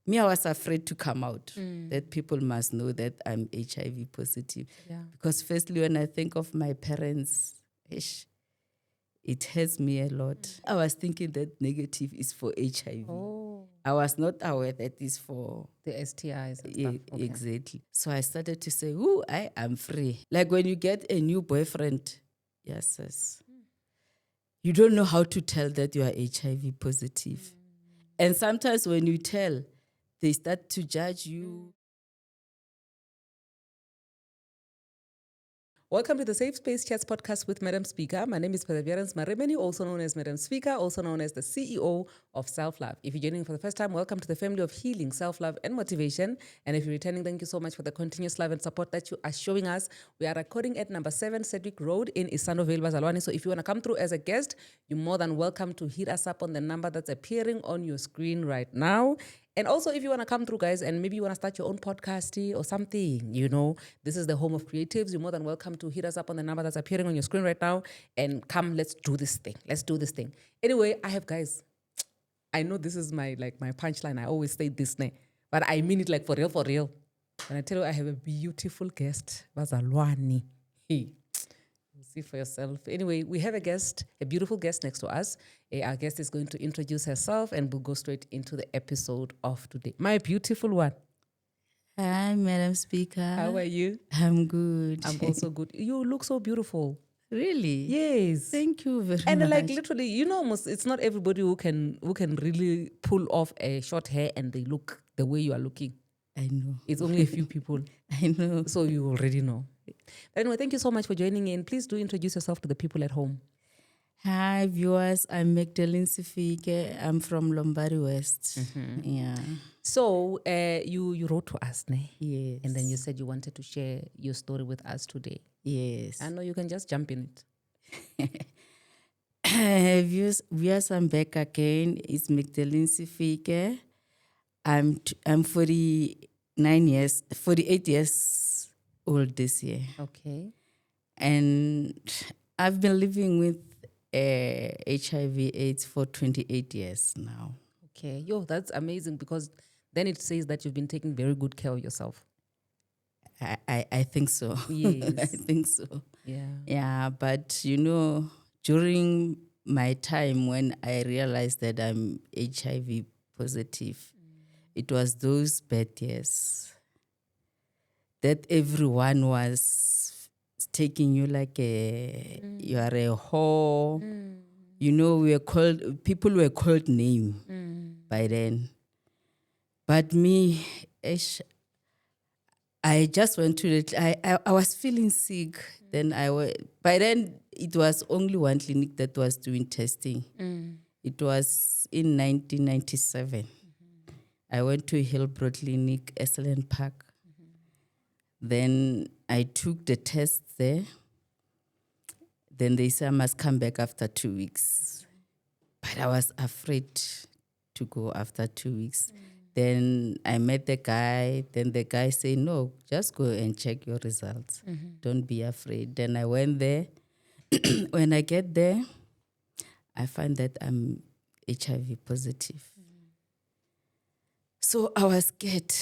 me, I was afraid to come out, that people must know that I'm HIV positive. Yeah. Because firstly, when I think of my parents, it hurts me a lot. I was thinking that negative is for HIV. Oh, I was not aware that it's for the STIs and stuff. Okay. exactly. So I started to say, "Ooh, I am free." Like when you get a new boyfriend, yes. You don't know how to tell that you are HIV positive. And sometimes when you tell, they start to judge you. Welcome to the Safe Space Chats podcast with Madam Speaker. My name is Perseverance Maremeni, also known as Madam Speaker, also known as the CEO of Self-Love. If you're joining for the first time, welcome to the family of healing, self-love, and motivation. And if you're returning, thank you so much for the continuous love and support that you are showing us. We are recording at number 7 Sedgwick Road in Isandovale, Bazalwane. So if you want to come through as a guest, you're more than welcome to hit us up on the number that's appearing on your screen right now. And also, if you want to come through, guys, and maybe you want to start your own podcast or something, this is the home of creatives. You're more than welcome to hit us up on the number that's appearing on your screen right now and come, let's do this thing. Let's do this thing. Anyway, guys, I know this is my punchline. I always say this name, but I mean it like for real, for real. When I tell you I have a beautiful guest, Bazalwane. Hey. See for yourself. Anyway, we have a beautiful guest next to us. Our guest is going to introduce herself and we'll go straight into the episode of today. My beautiful one. Hi, Madam Speaker. How are you? I'm good. I'm also good. You look so beautiful. Really? Yes. Thank you very much. And like literally, almost it's not everybody who can really pull off a short hair and they look the way you are looking. I know. It's only a few people. I know. So you already know. But anyway, thank you so much for joining in. Please do introduce yourself to the people at home. Hi, viewers. I'm Magdalene Sefike. I'm from Lombardy West. Yeah. So you wrote to us, ne? Yes. And then you said you wanted to share your story with us today. Yes. I know you can just jump in it. Viewers, I'm back again. It's Magdalene Sefike. I'm 48 years old this year. Okay. And I've been living with HIV/AIDS for 28 years now. Okay. Yo, that's amazing because then it says that you've been taking very good care of yourself. I think so. Yes. I think so. Yeah. Yeah, but during my time when I realized that I'm HIV positive, it was those bad years that everyone was taking you like you are a whore. People were called name by then. But me, I just went to I was feeling sick. Then by then it was only one clinic that was doing testing. It was in 1997. I went to Hillbrow Clinic, Esalen Park. Then I took the test there. Then they said I must come back after 2 weeks. But I was afraid to go after 2 weeks. Then I met the guy. Then the guy said, no, just go and check your results. Don't be afraid. Then I went there. When I get there, I find that I'm HIV positive. So I was scared.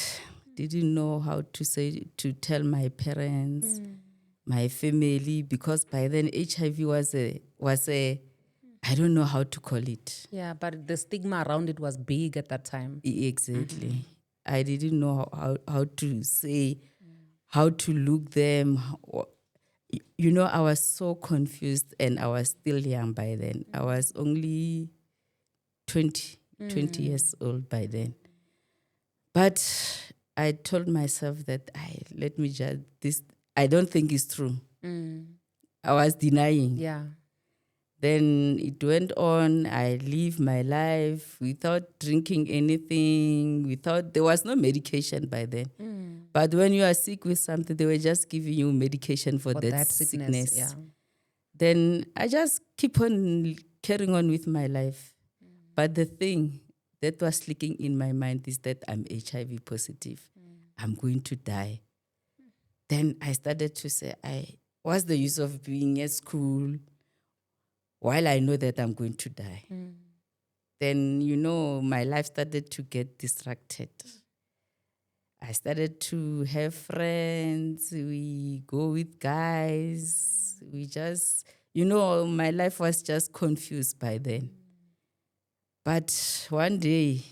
Didn't know how to tell my parents, my family, because by then HIV was a I don't know how to call it. Yeah, but the stigma around it was big at that time. Exactly. I didn't know how to say, how to look them. I was so confused and I was still young by then. I was only 20 years old by then. But I told myself that let me judge this. I don't think it's true. I was denying. Yeah. Then it went on. I lived my life without drinking anything. There was no medication by then. But when you are sick with something, they were just giving you medication for that sickness. Yeah. Then I just keep on carrying on with my life. But the thing that was sticking in my mind is that I'm HIV positive. I'm going to die. Then I started to say, what's the use of being at school while I know that I'm going to die? then, my life started to get distracted. I started to have friends. We go with guys. We just, my life was just confused by then. But one day,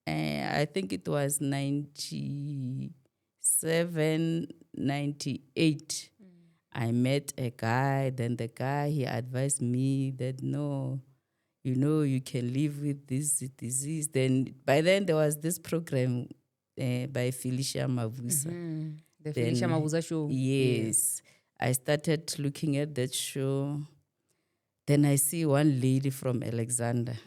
I think it was 97, 98, I met a guy. Then the guy, he advised me that, no, you can live with this disease. Then by then there was this program by Felicia Mavusa. The Felicia Mavusa show. Yes. I started looking at that show. Then I see one lady from Alexander.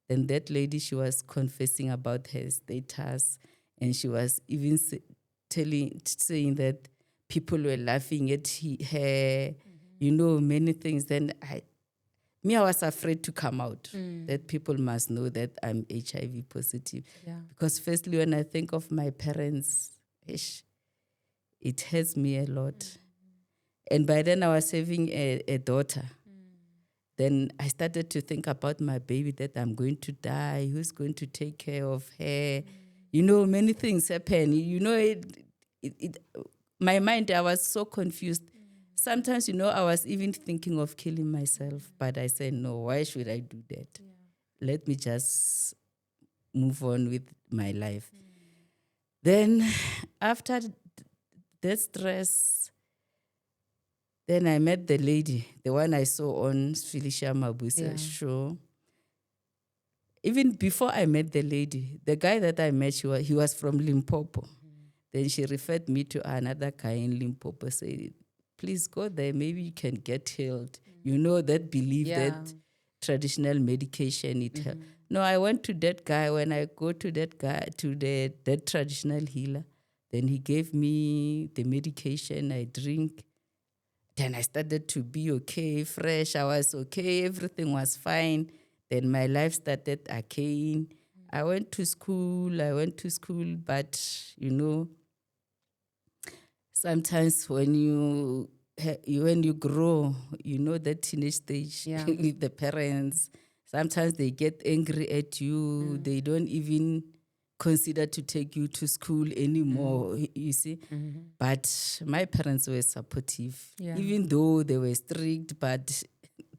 Then that lady, she was confessing about her status, and she was even saying that people were laughing at her, many things. Then I was afraid to come out, that people must know that I'm HIV positive. Yeah. Because firstly, when I think of my parents, it hurts me a lot. And by then I was having a daughter. Then I started to think about my baby, that I'm going to die. Who's going to take care of her? Many things happen. My mind, I was so confused. Sometimes, I was even thinking of killing myself, but I said, no, why should I do that? Let me just move on with my life. Then after that stress, then I met the lady, the one I saw on Felicia Mabusa's show. Even before I met the lady, the guy that I met, he was from Limpopo. Then she referred me to another guy in Limpopo, said, please go there, maybe you can get healed. That belief that traditional medication, it helps. No, I went to that guy. When I go to that guy, to that traditional healer, then he gave me the medication I drink. Then I started to be okay, fresh. I was okay. Everything was fine. Then my life started again. I went to school, but, sometimes when you grow, that teenage stage with the parents, sometimes they get angry at you. They don't even consider to take you to school anymore, you see. But my parents were supportive, even though they were strict, but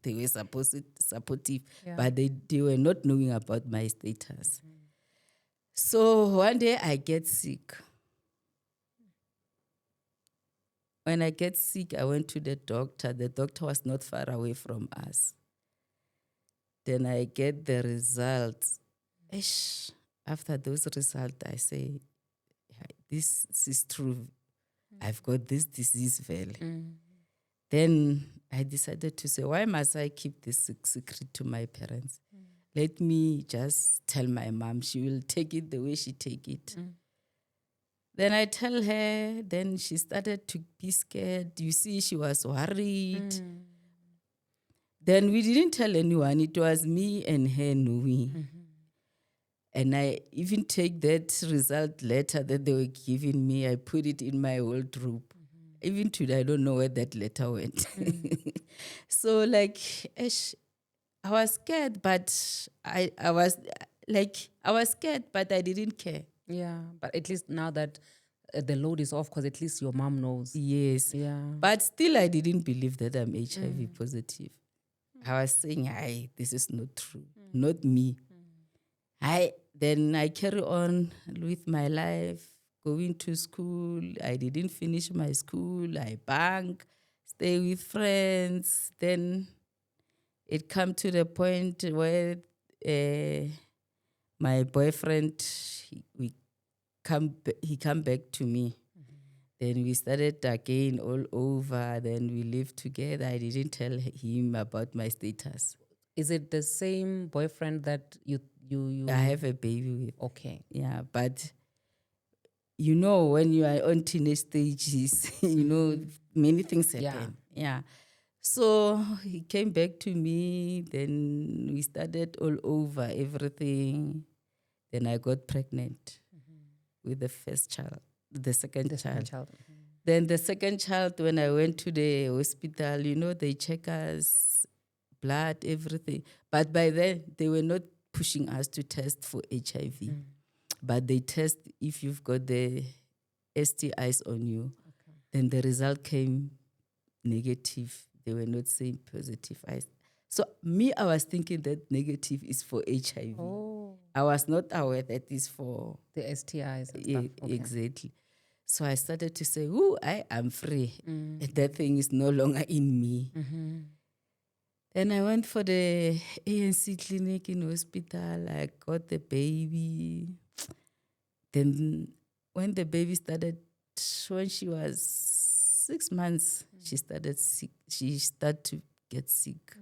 they were supportive, but they were not knowing about my status. So one day I get sick. When I get sick, I went to the doctor. The doctor was not far away from us. Then I get the results. After those results, I say, this is true. I've got this disease, Vele. Then I decided to say, why must I keep this secret to my parents? Let me just tell my mom. She will take it the way she take it. Then I tell her, then she started to be scared. You see, she was worried. Then we didn't tell anyone. It was me and her knowing. And I even take that result letter that they were giving me, I put it in my wardrobe. Even today, I don't know where that letter went. So I was scared, but I was scared, but I didn't care. Yeah, but at least now that the load is off, because at least your mom knows. Yes. Yeah. But still, I didn't believe that I'm HIV positive. I was saying, this is not true. Not me. Then I carry on with my life, going to school. I didn't finish my school. I bank, stay with friends. Then it come to the point where my boyfriend, he come back to me. Then we started again all over. Then we lived together. I didn't tell him about my status. Is it the same boyfriend that you I have a baby with. Okay. Yeah, but when you are on teenage stages, many things happen. Yeah. So he came back to me. Then we started all over everything. Then I got pregnant with the second child. Then the second child, when I went to the hospital, they check us, blood, everything. But by then, they were not pushing us to test for HIV. But they test if you've got the STIs on you. Then the result came negative. They were not saying positive. So I was thinking that negative is for HIV. Oh, I was not aware that is for the STIs and stuff. Okay. exactly. So I started to say, "Oh, I am free. That thing is no longer in me." Then I went for the ANC clinic in hospital. I got the baby. Then when the baby started, when she was 6 months, she started sick. She started to get sick.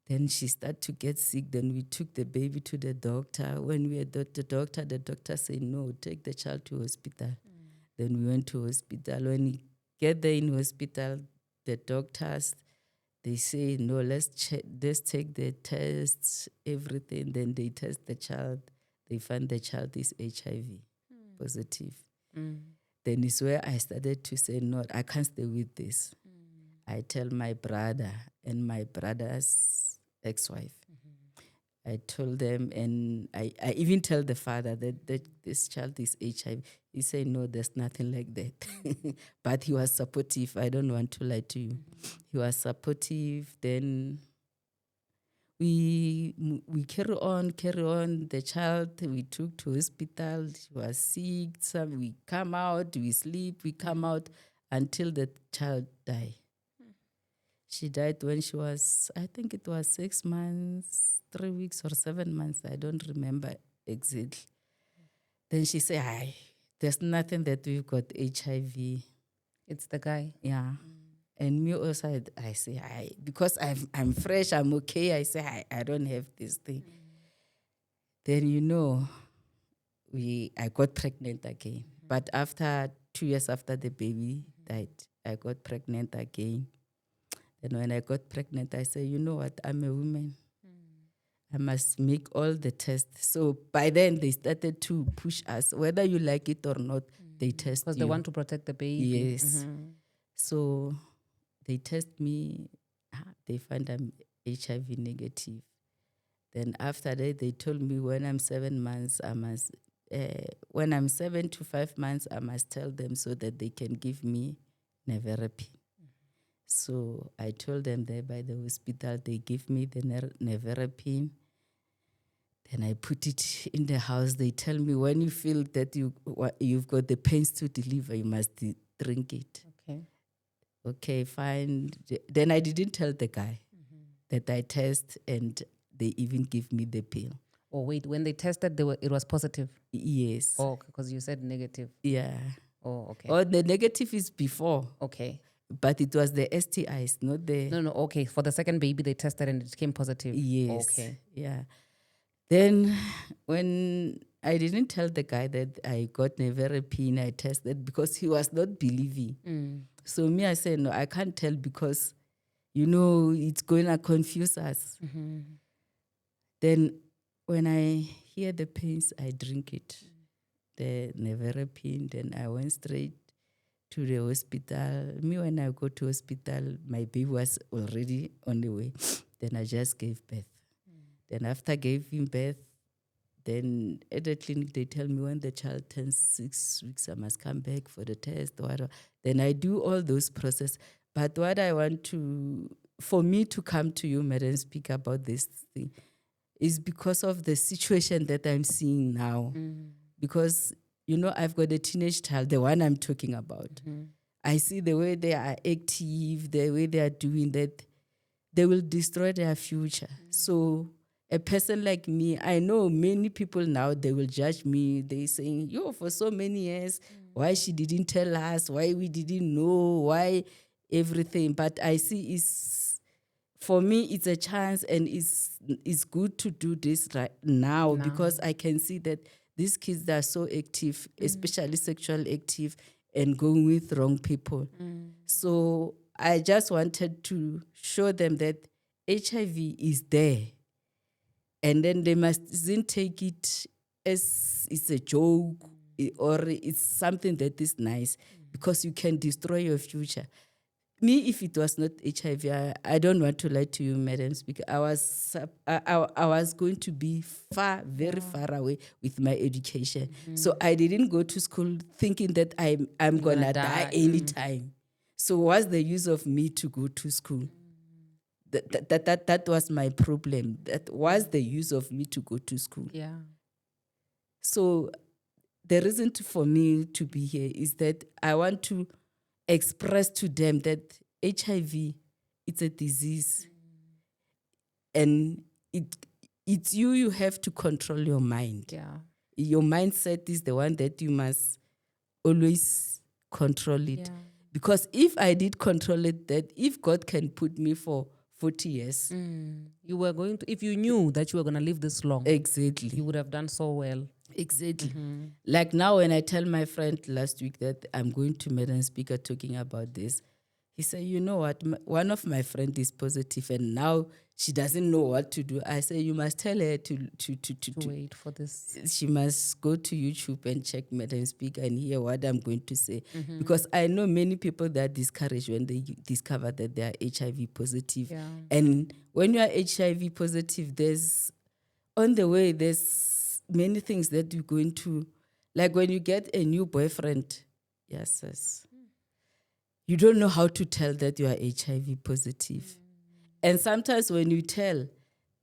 Then she started to get sick. Then we took the baby to the doctor. When we had the doctor said, no, take the child to hospital. Then we went to hospital. When we get there in hospital, the doctors, they say, no, let's take the tests, everything. Then they test the child. They find the child is HIV positive. Then is where I started to say, no, I can't stay with this. I tell my brother and my brother's ex-wife. I told them, and I even tell the father that this child is HIV. He said, no, there's nothing like that. But he was supportive. I don't want to lie to you. He was supportive. Then we carry on. The child we took to hospital. She was sick. So we come out, we sleep, we come out until the child died. She died when she was, I think it was 6 months, 3 weeks or 7 months. I don't remember exactly. Then she said, "Hi, there's nothing that we've got HIV." It's the guy. Yeah. And me also, I say, "Hi," because I'm fresh, I'm okay. I say, I don't have this thing. Then, I got pregnant again. But after 2 years after the baby died, I got pregnant again. And when I got pregnant, I said, you know what, I'm a woman. I must make all the tests. So by then, they started to push us. Whether you like it or not, they test you. Because they want to protect the baby. Yes. So they test me. They find I'm HIV negative. Then after that, they told me when I'm 7 months, when I'm 7 to 5 months, I must tell them so that they can give me nevirapine. So I told them there by the hospital, they give me the nevirapine. Then I put it in the house. They tell me when you feel that you've got the pains to deliver, you must drink it. Okay, fine. Then I didn't tell the guy that I test, and they even give me the pill. Oh, wait, when they tested, it was positive? Yes. Oh, because you said negative. Yeah. Oh, okay. Oh, the negative is before. Okay. But it was the STIs, not the... No, okay. For the second baby, they tested and it came positive. Yes. Okay. Yeah. Then when I didn't tell the guy that I got nevirapine, I tested because he was not believing. So I said, no, I can't tell because, it's going to confuse us. Then when I hear the pains, I drink it, the nevirapine. Then I went straight to the hospital. When I go to hospital, my baby was already on the way. Then I just gave birth. Then after giving birth, then at the clinic, they tell me when the child turns 6 weeks, I must come back for the test. Then I do all those processes. But what I want for me to come to you, Madam, speak about this thing, is because of the situation that I'm seeing now. Because, I've got a teenage child, the one I'm talking about. I see the way they are active, the way they are doing that, they will destroy their future. So a person like me, I know many people now, they will judge me. They saying, for so many years, why she didn't tell us, why we didn't know, why everything. But I see for me, it's a chance, and it's good to do this right now because I can see that these kids that are so active, especially sexual active, and going with wrong people. So I just wanted to show them that HIV is there. And then they mustn't take it as it's a joke or it's something that is nice because you can destroy your future. me, if it was not HIV, I don't want to lie to you, Madam Speaker. I was going to be very far away with my education. So I didn't go to school thinking that I'm gonna die anytime. So what's the use of me to go to school? That was my problem. That was the use of me to go to school. Yeah. So the reason for me to be here is that I want to express to them that HIV, it's a disease. And it's you have to control your mind. Yeah. Your mindset is the one that you must always control it. Yeah. Because if I did control it, that if God can put me for 40 years. You were going to, if you knew that you were going to live this long, Exactly. you would have done so well. Exactly. Like now when I tell my friend last week that I'm going to Madam Speaker talking about this, he said, you know what, one of my friends is positive and now she doesn't know what to do. I say, you must tell her to Wait for this. She must go to YouTube and check Madam Speaker and hear what I'm going to say. Because I know many people that are discouraged when they discover that they are HIV positive. Yeah. And when you are HIV positive, there's many things that you're going to, like when you get a new boyfriend, yes. You don't know how to tell that you are HIV positive. And sometimes when you tell,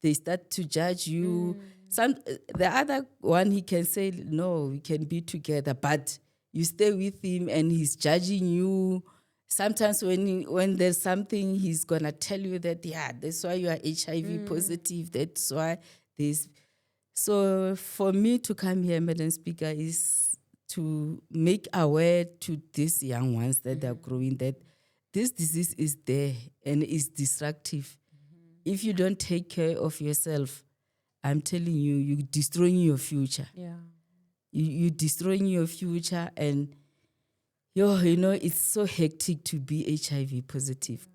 they start to judge you. The other one, he can say, no, we can be together, but you stay with him and he's judging you. Sometimes when there's something, he's going to tell you that, yeah, that's why you are HIV positive. That's why there's... So for me to come here, Madam Speaker, is to make aware to these young ones that are growing that this disease is there and is destructive. If you don't take care of yourself, I'm telling you, you're destroying your future. Yeah. You're destroying your future, and it's so hectic to be HIV positive.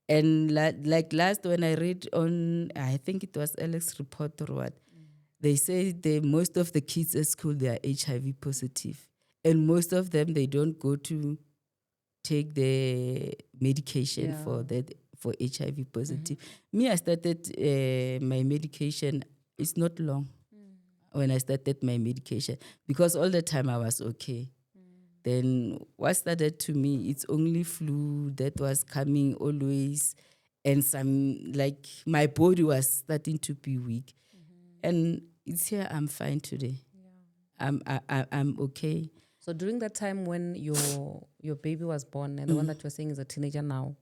And like last when I read on, I think it was Alex's report or what, they say most of the kids at school, they are HIV positive. And most of them, they don't go to take the medication for HIV positive. Me, I started my medication. It's not long when I started my medication because all the time I was okay. Then what started to me, it's only flu that was coming always, and some, like, my body was starting to be weak. And it's here, I'm fine today. I'm okay. So during that time when your baby was born and the one that you're saying is a teenager now,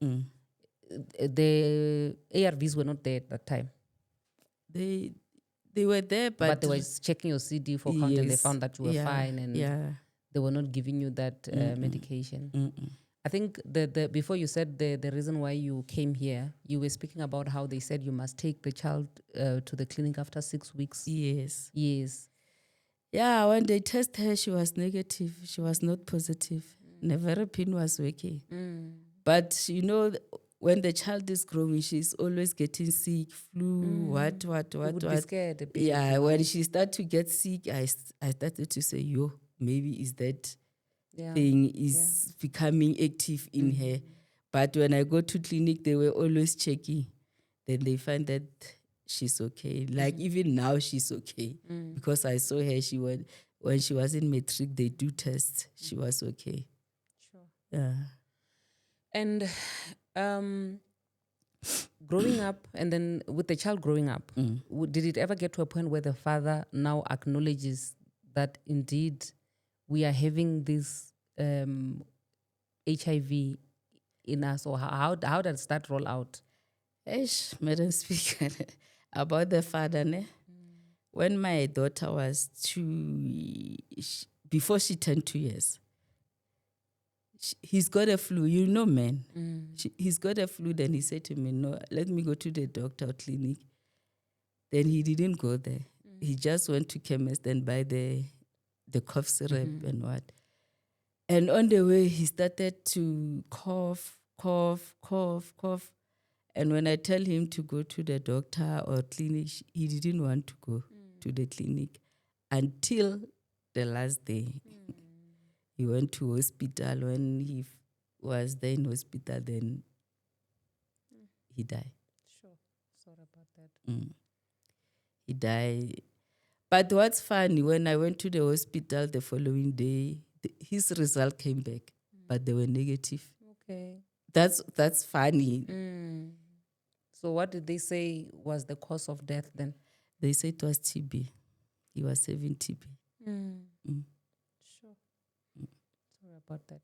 the ARVs were not there at that time. They were there, but they were checking your CD for count and they found that you were fine and they were not giving you that medication. I think the before you said the reason why you came here, you were speaking about how they said you must take the child to the clinic after 6 weeks. Yes. Yeah, when they tested her, she was negative. She was not positive. Nevirapine was working. But, when the child is growing, she's always getting sick, flu, what. You would be scared a bit. Yeah, when she started to get sick, I started to say, maybe is that thing is becoming active in her. But when I go to clinic, they were always checking. Then they find that she's okay. Like even now, she's okay. Because I saw her, when she was in matric, they do tests. She was okay. Sure. Yeah. And growing up, and then with the child growing up, did it ever get to a point where the father now acknowledges that indeed we are having this HIV in us, or how does that roll out? Madam Speaker, about the father, ne? When my daughter was before she turned 2 years, he's got a flu, man. He's got a flu. Then he said to me, no, let me go to the doctor or clinic. Then he didn't go there. He just went to chemist and buy the cough syrup and what. And on the way, he started to cough. And when I tell him to go to the doctor or clinic, he didn't want to go to the clinic until the last day. He went to hospital was there in hospital, then he died. Sure. Sorry about that. He died. But what's funny, when I went to the hospital the following day, his result came back, but they were negative. Okay. That's funny. So what did they say was the cause of death then? They said it was TB. He was having TB. Sure. Sorry about that.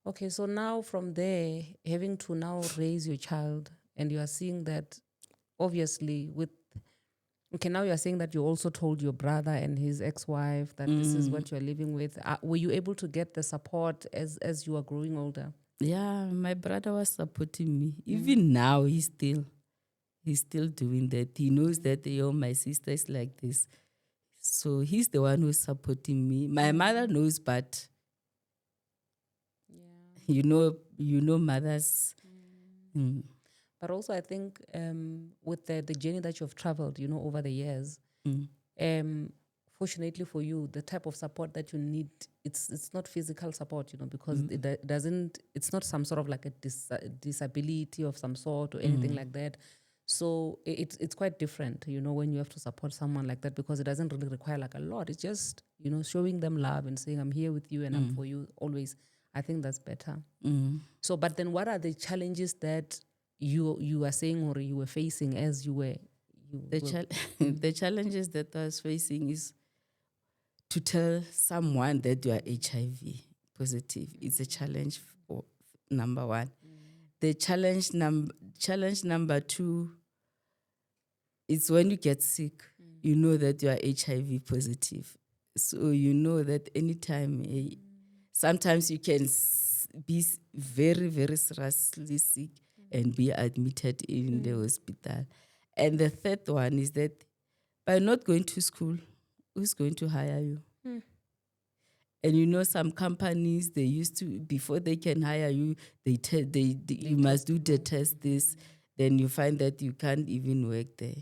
Okay, so now from there, having to now raise your child, and you are seeing that obviously now you are saying that you also told your brother and his ex-wife that this is what you're living with. Were you able to get the support as you are growing older? Yeah, my brother was supporting me. Even now, he's still doing that. He knows that, my sister is like this. So he's the one who's supporting me. My mother knows, but you know mothers. But also I think with the journey that you've traveled, over the years, fortunately for you, the type of support that you need, it's not physical support, because it's not some sort of like a disability of some sort or anything like that. So it's quite different, when you have to support someone like that, because it doesn't really require like a lot. It's just, showing them love and saying, I'm here with you and I'm for you always. I think that's better. So, but then what are the challenges that you are saying or you were facing as you were? The challenges that I was facing is to tell someone that you are HIV positive. It's a challenge for number one. The challenge number two is when you get sick, you know that you are HIV positive. So you know that anytime, sometimes you can be very, very seriously sick and be admitted in the hospital. And the third one is that by not going to school, who's going to hire you? And some companies, they used to, before they can hire you, you must do the test this. Then you find that you can't even work there.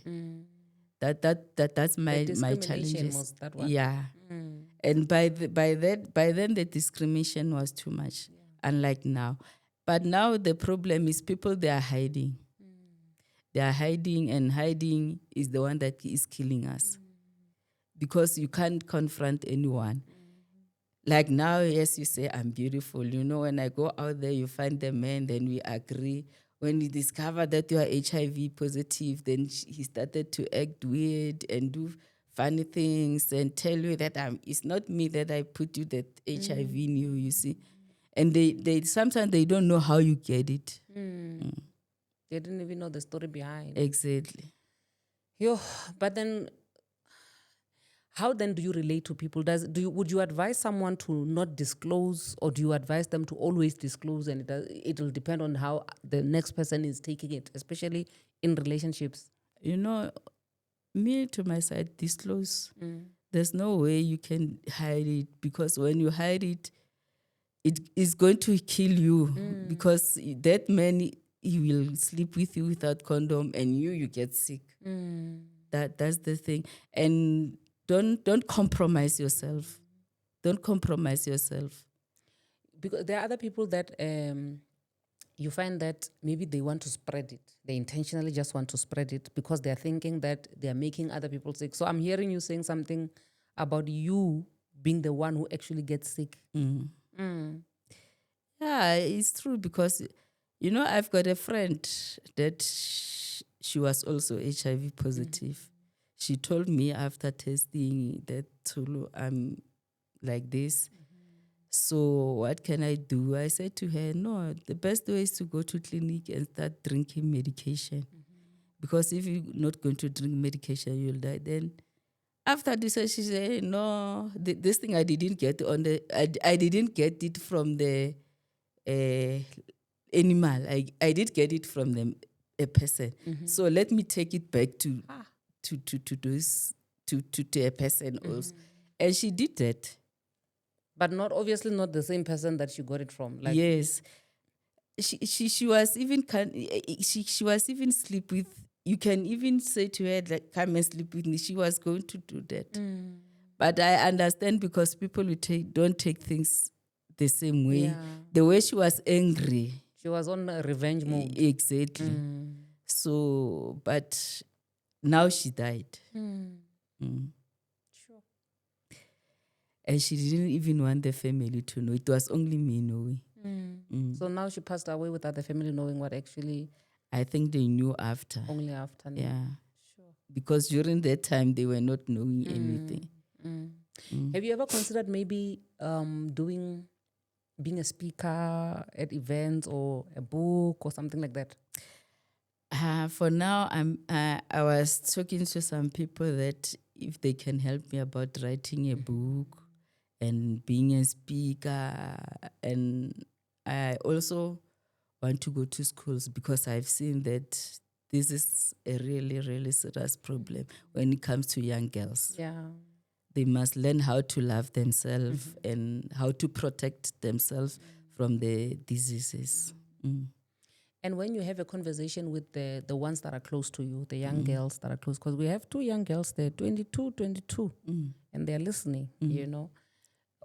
That's my challenges. Was that one? Yeah. And by then the discrimination was too much, unlike now. But now the problem is people, they are hiding. They are hiding, and hiding is the one that is killing us. Because you can't confront anyone. Like now, yes, you say, I'm beautiful. When I go out there, you find the man, then we agree. When you discover that you are HIV positive, then he started to act weird and do funny things and tell you that it's not me that I put you that HIV in you see. And they sometimes they don't know how you get it. They didn't even know the story behind. Exactly. But then, how then do you relate to people? Would you advise someone to not disclose, or do you advise them to always disclose? And it'll depend on how the next person is taking it, especially in relationships. Me to my side, disclose. There's no way you can hide it, because when you hide it, it is going to kill you, because that man, he will sleep with you without condom, and you get sick. That's the thing. And don't compromise yourself. Don't compromise yourself. Because there are other people that you find that maybe they want to spread it. They intentionally just want to spread it because they're thinking that they're making other people sick. So I'm hearing you saying something about you being the one who actually gets sick. Yeah, it's true, because, I've got a friend that she was also HIV positive. She told me after testing that, Tulu, I'm like this. So what can I do? I said to her, no, the best way is to go to clinic and start drinking medication. Because if you're not going to drink medication, you'll die. Then after this, she said, no, this thing I didn't get I didn't get it from the animal. I did get it from a person. So let me take it back to a person also. And she did that. But obviously not the same person that you got it from. Like, yes. She was even she was even sleep with, you can even say to her that, come and sleep with me. She was going to do that. But I understand, because people don't take things the same way. Yeah. The way she was angry. She was on a revenge mode. Exactly. So, but now she died. Sure. And she didn't even want the family to know. It was only me knowing. So now she passed away without the family knowing what actually. I think they knew after. Only after. No? Yeah. Sure. Because during that time, they were not knowing anything. Have you ever considered maybe being a speaker at events or a book or something like that? For now, I was talking to some people that if they can help me about writing a book and being a speaker, and I also want to go to schools because I've seen that this is a really, really serious problem when it comes to young girls. Yeah. They must learn how to love themselves and how to protect themselves from the diseases. And when you have a conversation with the ones that are close to you, the young girls that are close, because we have 2 young girls there, 22, and they're listening, you know.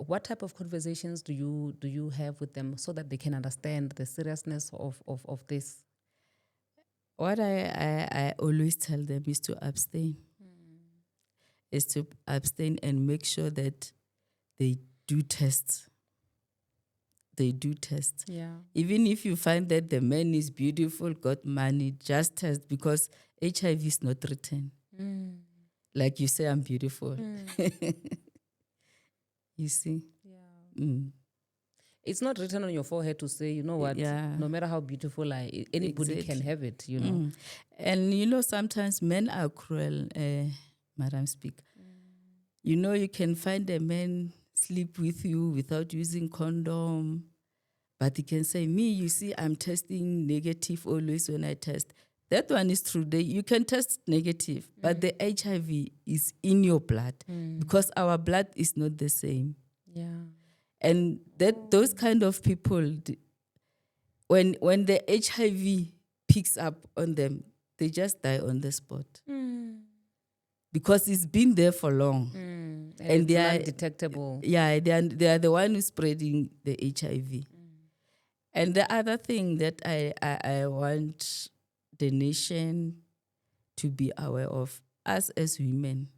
What type of conversations do you have with them so that they can understand the seriousness of this? What I always tell them is to abstain. Is to abstain and make sure that they do tests. They do test. Yeah. Even if you find that the man is beautiful, got money, just test because HIV is not written. Like you say, I'm beautiful. You see? Yeah. It's not written on your forehead to say, you know what, no matter how beautiful anybody can have it, you know. And you know, sometimes men are cruel, Madam Speaker. You know, you can find a man sleep with you without using condom, but he can say, me, you see, I'm testing negative always when I test. That one is true. You can test negative, but the HIV is in your blood because our blood is not the same. Yeah. And those kind of people, when the HIV picks up on them, they just die on the spot. Because it's been there for long. And they are undetectable. Yeah, they are the one who's spreading the HIV. And the other thing that I want the nation to be aware of, us as women,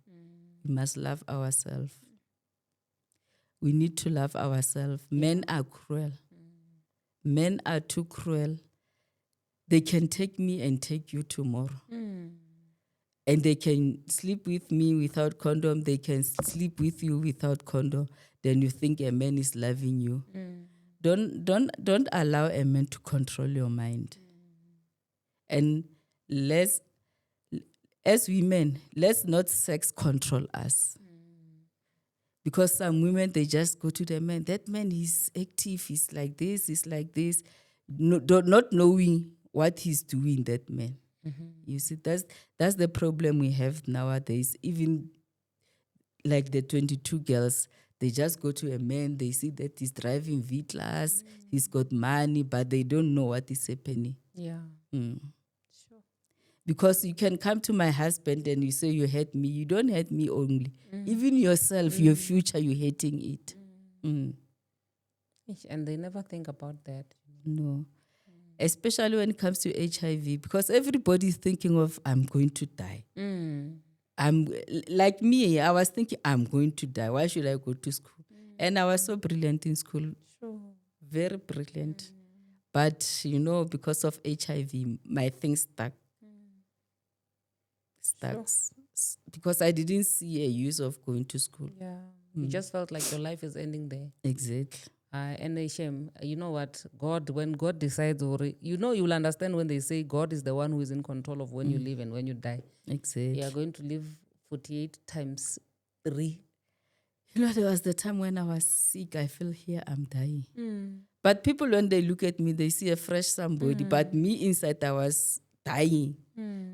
we must love ourselves. We need to love ourselves. Men are cruel. Men are too cruel. They can take me and take you tomorrow. And they can sleep with me without condom. They can sleep with you without condom. Then you think a man is loving you. Don't allow a man to control your mind. And as women, let's not sex control us. Because some women, they just go to the man. That man is active. He's like this. He's like this. Not knowing what he's doing, that man. You see, that's the problem we have nowadays. Even like the 22 girls, they just go to a man. They see that he's driving V-Class. He's got money, but they don't know what is happening. Yeah. Sure. Because you can come to my husband and you say you hate me. You don't hate me only. Even yourself, your future, you're hating it. And they never think about that. No. Especially when it comes to HIV, because everybody's thinking of, I'm going to die. I'm like me, I was thinking, I'm going to die. Why should I go to school? And I was so brilliant in school. Sure. Very brilliant. But, you know, because of HIV, my things stuck. Stuck. Sure. Because I didn't see a use of going to school. Yeah. You just felt like your life is ending there. Exactly. And a shame. You know what? when God decides, you'll understand when they say God is the one who is in control of when you live and when you die. Exactly. You are going to live 48 times 3. You know, there was the time when I was sick. I feel here I'm dying. But people, when they look at me, they see a fresh somebody. But me inside, I was dying.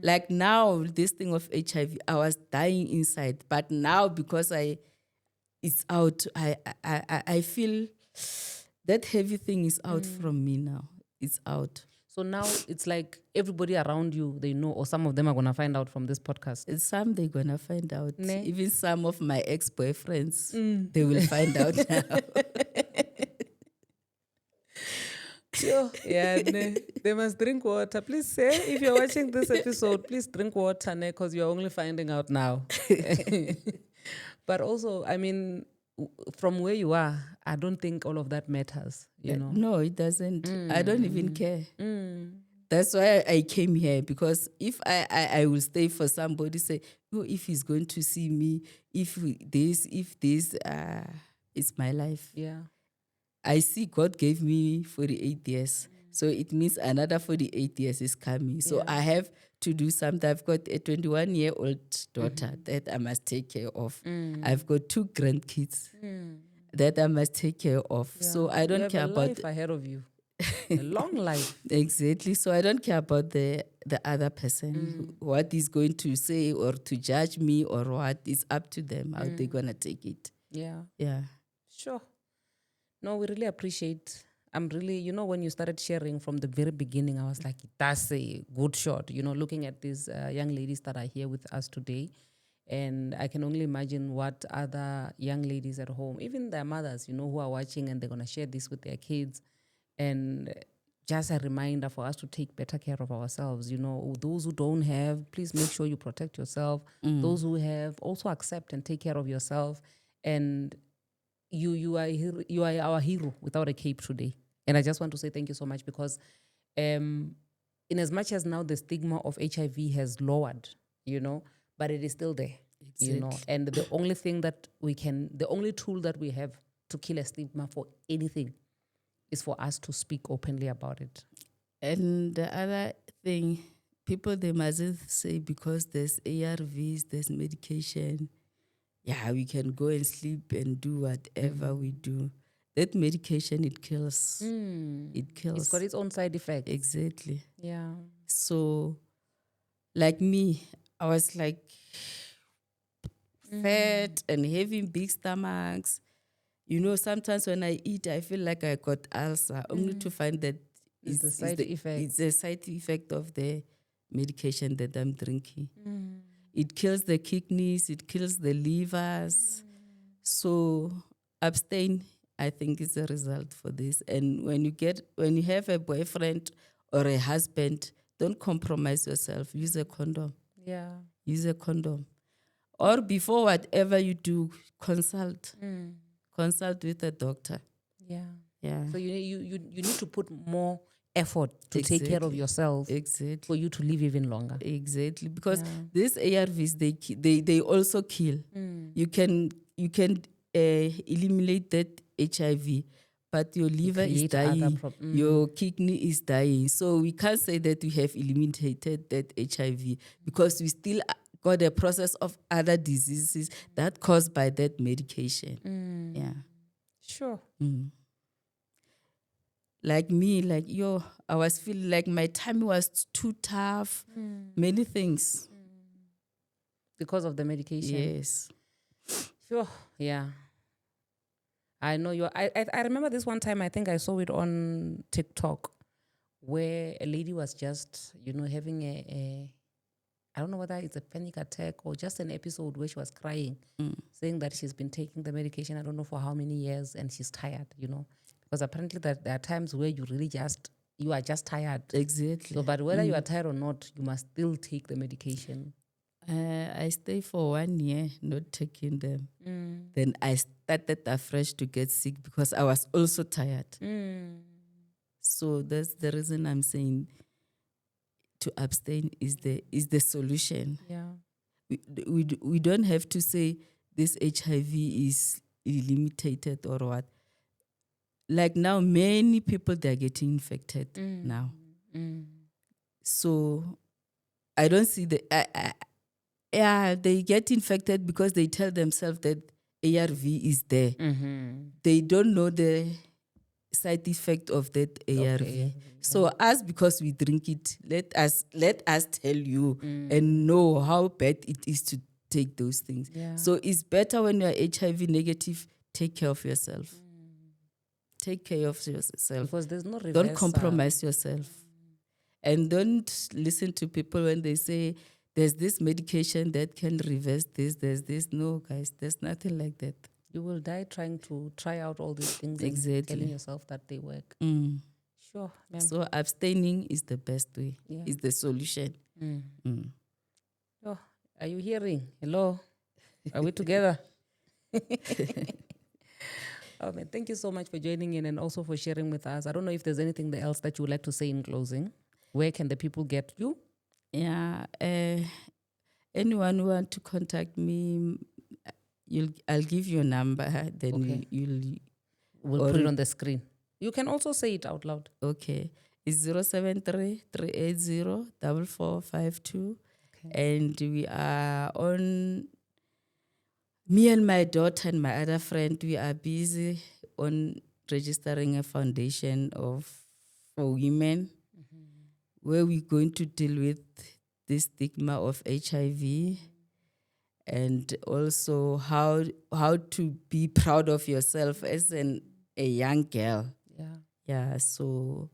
Like now, this thing of HIV, I was dying inside. But now, because it's out, I feel that heavy thing is out from me now. It's out. So now it's like everybody around you, they know, or some of them are going to find out from this podcast. Some they're going to find out. Ne? Even some of my ex-boyfriends, they will find out now. Yeah, they must drink water. Please say, if you're watching this episode, please drink water, because you're only finding out now. But also, I mean, from where you are, I don't think all of that matters, you know. No, it doesn't. I don't even care. That's why I came here, because if I will stay for somebody, say, oh, if he's going to see me, if this, it's my life. Yeah. I see God gave me 48 years. So it means another 48 years is coming. So I have to do something. I've got a 21-year-old daughter that I must take care of. I've got 2 grandkids that I must take care of. Yeah. So I don't you have care a about life ahead of you. A long life. Exactly. So I don't care about the other person, what is going to say or to judge me or what. It's up to them how they're going to take it. Yeah. Yeah. Sure. No, we really appreciate. I'm really, when you started sharing from the very beginning, I was like, that's a good shot. Looking at these young ladies that are here with us today. And I can only imagine what other young ladies at home, even their mothers, who are watching and they're going to share this with their kids. And just a reminder for us to take better care of ourselves. Those who don't have, please make sure you protect yourself. Those who have, also accept and take care of yourself. And you are our hero without a cape today. And I just want to say thank you so much, because in as much as now the stigma of HIV has lowered, but it is still there, Exactly. and the only thing that the only tool that we have to kill a stigma for anything is for us to speak openly about it. And the other thing, people, they mustn't say because there's ARVs, there's medication, yeah, we can go and sleep and do whatever we do. That medication, it kills. It kills. It's got its own side effects. Exactly. Yeah. So, like me, I was like fat and having big stomachs. Sometimes when I eat, I feel like I got ulcer, only to find that It's the side effect. It's a side effect of the medication that I'm drinking. It kills the kidneys, it kills the livers. So abstain, I think, is a result for this. And when you have a boyfriend or a husband, don't compromise yourself. Use a condom. Yeah. Use a condom. Or before whatever you do, consult. Consult with a doctor. Yeah. Yeah. So you need to put more effort to take care of yourself. Exactly. For you to live even longer. Exactly. Because these ARVs, they also kill. You can eliminate that HIV, but your liver is dying, your kidney is dying. So we can't say that we have eliminated that HIV, because we still got a process of other diseases that caused by that medication. Yeah. Sure. Like me, I was feeling like my tummy was too tough. Many things. Because of the medication. Yes. Sure. Yeah. I know you. I remember this one time. I think I saw it on TikTok, where a lady was just having a I don't know whether it's a panic attack or just an episode where she was crying, saying that she's been taking the medication I don't know for how many years, and she's tired. Because apparently that there are times where you are just tired. Exactly. So, but whether you are tired or not, you must still take the medication. I stayed for 1 year not taking them. Then I started afresh to get sick because I was also tired. So that's the reason I'm saying to abstain is the solution. Yeah. We don't have to say this HIV is eliminated or what. Like now, many people, they're getting infected now. So I don't see they get infected because they tell themselves that ARV is there. They don't know the side effect of that ARV. So us, because we drink it, let us tell you and know how bad it is to take those things. Yeah. So it's better when you're HIV negative, take care of yourself. Take care of yourself. Because there's no reverse. Don't compromise yourself. And don't listen to people when they say, there's this medication that can reverse this, there's this. No, guys, there's nothing like that. You will die trying to try out all these things Exactly. and telling yourself that they work. Sure, ma'am. So abstaining is the best way, Yeah. is the solution. Oh, are you hearing? Hello? Are we together? Oh, man, thank you so much for joining in and also for sharing with us. I don't know if there's anything else that you would like to say in closing. Where can the people get you? Yeah, anyone who want to contact me, I'll give you a number. Then Okay. you'll We'll put it on the screen. You can also say it out loud. okay. It's 073-380-4452. Okay. And we are on. Me and my daughter and my other friend, we are busy on registering a foundation for women, where we're going to deal with the stigma of HIV, and also how to be proud of yourself as a young girl. Yeah. Yeah, so,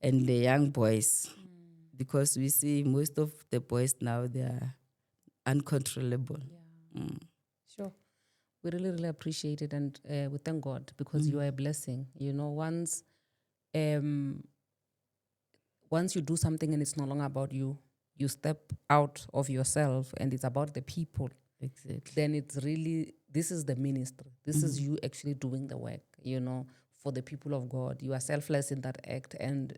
and the young boys, because we see most of the boys now, they are uncontrollable. Sure. We really, really appreciate it, and we thank God because you are a blessing. You know, once you do something and it's no longer about you, you step out of yourself and it's about the people. Exactly. Then it's really, this is the ministry. This is you actually doing the work, you know, for the people of God. You are selfless in that act, and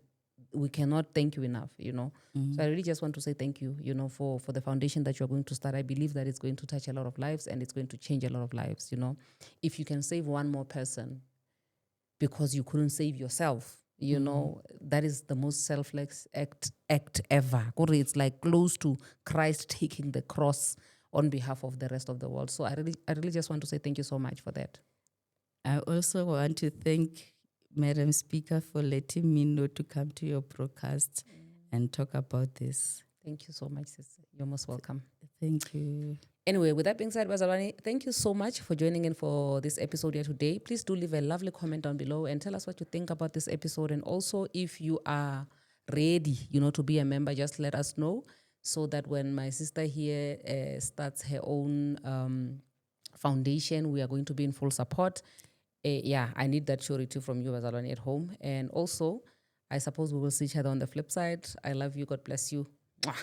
we cannot thank you enough, you know. So I really just want to say thank you, you know, for the foundation that you're going to start. I believe that it's going to touch a lot of lives and it's going to change a lot of lives, you know. If you can save one more person because you couldn't save yourself, you know, that is the most selfless act ever. It's like close to Christ taking the cross on behalf of the rest of the world. So I really just want to say thank you so much for that. I also want to thank Madam Speaker for letting me know to come to your broadcast and talk about this. Thank you so much, sister. You're most welcome. Thank you. Anyway, with that being said, Bazalwane, thank you so much for joining in for this episode here today. Please do leave a lovely comment down below and tell us what you think about this episode. And also, if you are ready, you know, to be a member, just let us know so that when my sister here starts her own foundation, we are going to be in full support. Yeah, I need that surety from you, Bazalwane, at home. And also, I suppose we will see each other on the flip side. I love you. God bless you. Mwah.